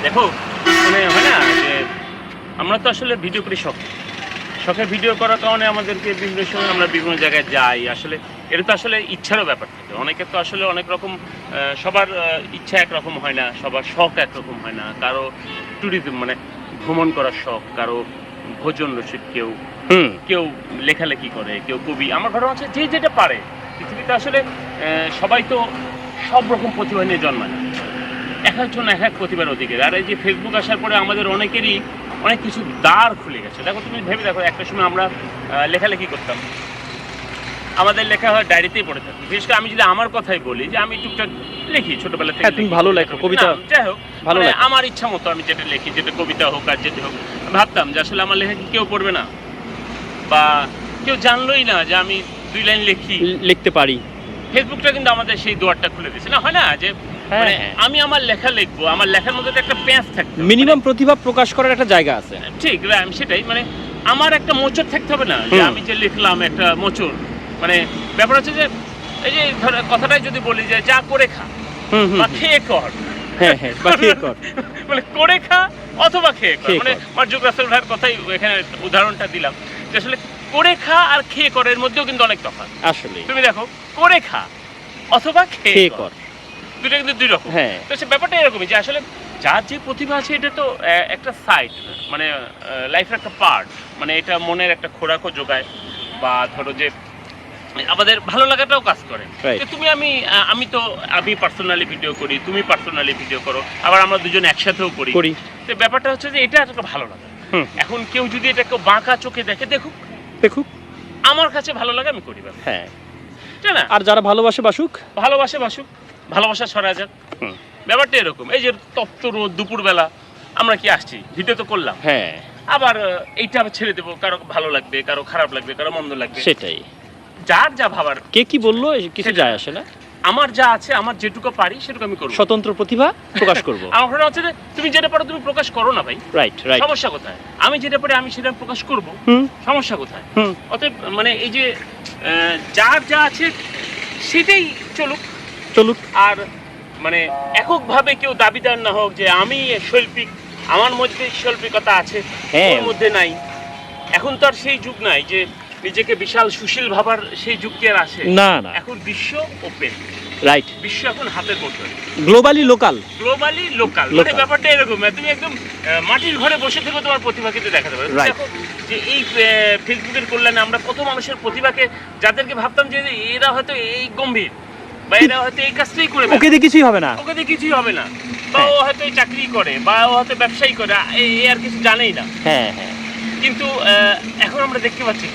দেখো মানে হয় না যে আমরা তো আসলে ভিডিও করি শখে ভিডিও করার কারণে আমাদেরকে বিভিন্ন সময় আমরা বিভিন্ন জায়গায় যাই। আসলে এটা তো আসলে ইচ্ছারও ব্যাপার থাকে। অনেকের তো আসলে অনেক রকম সবার ইচ্ছা একরকম হয় না, সবার শখ একরকম হয় না। কারো ট্যুরিজম মানে ভ্রমণ করার শখ, কারো ভোজন রসিক, কেউ লেখালেখি করে, কেউ কবি। আমার ঘটনা হচ্ছে যে যেটা পারে। পৃথিবীতে আসলে সবাই তো সব রকম প্রতিভা নিয়ে জন্মায় না। এক একজন এক এক প্রতিভার অধিকারী। আর এই যে ফেসবুক আসার পরে আমাদের অনেকেরই অনেক কিছু দ্বার খুলে গেছে। দেখো তুমি ভেবে দেখো, একটা সময় আমরা লেখালেখি করতাম, আমাদের লেখা হয় ডায়েরিতেই পড়ে থাকতো। বিশেষ করে আমি যদি আমার কথাই বলি যে আমি টুকটাক লিখি ছোটবেলা থেকে। তুমি ভালো লেখো, কবিতা যাই হোক, ভালো মানে লেখো। আমার ইচ্ছা মতো আমি যেটা লিখি, যেটা কবিতা হোক আর যেটা হোক, ভাবতাম যে আসলে আমার লেখা কি কেউ পড়বে না, বা কেউ জানলোই না যে আমি 2 লাইন লিখতে পারি। ফেসবুকটা কিন্তু আমাদের সেই দুয়ারটা খুলে দিয়েছে, না হয় না যে মানে আমি আমার লেখা লিখবো, আমার লেখার মধ্যে তো একটা প্যাঁচ থাকতে হবে, মিনিমাম প্রতিভা প্রকাশ করার একটা জায়গা আছে। ঠিক আমি সেটাই, মানে আমার একটা মোচড় থাকতে হবে না যে আমি যে লিখলাম একটা মোচড়। মানে ব্যাপার হচ্ছে যে এই যে ধর কথাটাই যদি বলি যে যা করে খা বা খেয়ে কর, বা খেয়ে কর, মানে করে খা অথবা খেয়ে কর। মানে মার্জুক রাসেল ভাইয়ের কথাই এখানে উদাহরণটা দিলাম যে আসলে করে খা আর খেয়ে কর এর মধ্যেও কিন্তু অনেক তফাৎ। আসলে তুমি দেখো করে খা অথবা খেয়ে কর, দুটো কিন্তু 2 রকম। তো সে ব্যাপারটা এরকমই যে আসলে যার যে প্রতিভা আছে এটা তো একটা সাইড, মানে লাইফের একটা পার্ট, মানে এটা মনের একটা খোরাকও যোগায়, বা ধরো যে আমাদের ভালো লাগাটাও কাজ করে। তুমি আমি পার্সোনালি ভিডিও করি, তুমি পার্সোনালি ভিডিও করো, আবার আমরা দুজন একসাথেও করি। তো ব্যাপারটা হচ্ছে যে এটা একটা ভালো লাগা। এখন কেউ যদি এটাকে বাঁকা চোখে দেখুক, আমার কাছে ভালো লাগে, আমি করি। হ্যাঁ, তাই না? আর যারা ভালোবাসে বাসুক, ভালোবাসা ছড়া যাক। ব্যাপারটা এরকম। এই যে তপ্ত রোদ দুপুরবেলা আমরা কি আসছি, ভিডিও তো করলাম, আবার এইটা আবার ছেড়ে দেবো, কারো ভালো লাগবে, কারো খারাপ লাগবে, কারো মন্দ লাগবে, সেটাই যার যা ভাবার। কে কি বললো কিছু যায় আসে না। আমার যা আছে, আমার যেটুকু পারি সেটুকু আমি করব, স্বতন্ত্র প্রতিভা প্রকাশ করব। আমার ঘটনা হচ্ছে যে তুমি যেটা পারো তুমি প্রকাশ করো না ভাই, রাইট। সমস্যা কোথায়? আমি যেটা পারি আমি সেটা প্রকাশ করব, সমস্যা কোথায়? অতএব মানে এই যে যার যা আছে সেটাই চলুক, আর মানে এককভাবে কেউ দাবিদার না হোক যে আমি শৈল্পিক, আমার মধ্যে শৈল্পিকতা আছে, ওর মধ্যে নাই। এখন তো আর সেই যুগ নাই যে নিজেকে বিশাল সুশীল ভাবার, সেই যুগ কি আর আছে? না। এখন বিশ্ব ওপেন, রাইট। বিশ্ব এখন হাতের মুঠোয়, গ্লোবালি লোকাল। মানে ব্যাপারটা এরকম। তুমি একদম মাটির ঘরে বসে থেকে তোমার প্রতিভা কিন্তু দেখাতে পারো। দেখো যে এই ফেসবুকের কল্যাণে আমরা কত মানুষের প্রতিভাকে, যাদেরকে ভাবতাম যে এরা হয়তো এই গম্ভীর, বা এরা হয়তো এই কাজটাই করে, ওকে দিয়ে কিছুই হবে না, বা ও হয়তো চাকরি করে, বা ও হয়তো ব্যবসায়ী করে, এই আর কিছু জানেই না। কিন্তু এখন আমরা দেখতে পাচ্ছি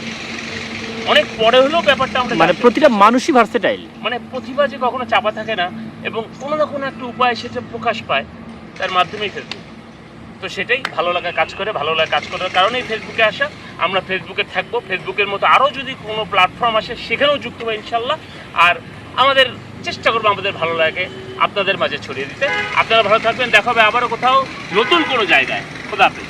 অনেক পরে হলেও ব্যাপারটা আমরা, মানে প্রতিটা মানুষই ভার্সেটাইল, মানে প্রতিভা যে কখনো চাপা থাকে না, এবং কোনো না কোনো একটা উপায় সেটা প্রকাশ পায়, তার মাধ্যমেই ফেসবুক। তো সেটাই ভালো লাগা কাজ করার কারণেই ফেসবুকে আসা। আমরা ফেসবুকে থাকবো, ফেসবুকের মতো আরও যদি কোনো প্ল্যাটফর্ম আসে সেখানেও যুক্ত হয় ইনশাল্লাহ। আর আমাদের চেষ্টা করবো আমাদের ভালো লাগে আপনাদের মাঝে ছড়িয়ে দিতে। আপনারা ভালো থাকবেন, দেখা হবে আবারও কোথাও নতুন কোনো জায়গায়। খোদা হাফেজ।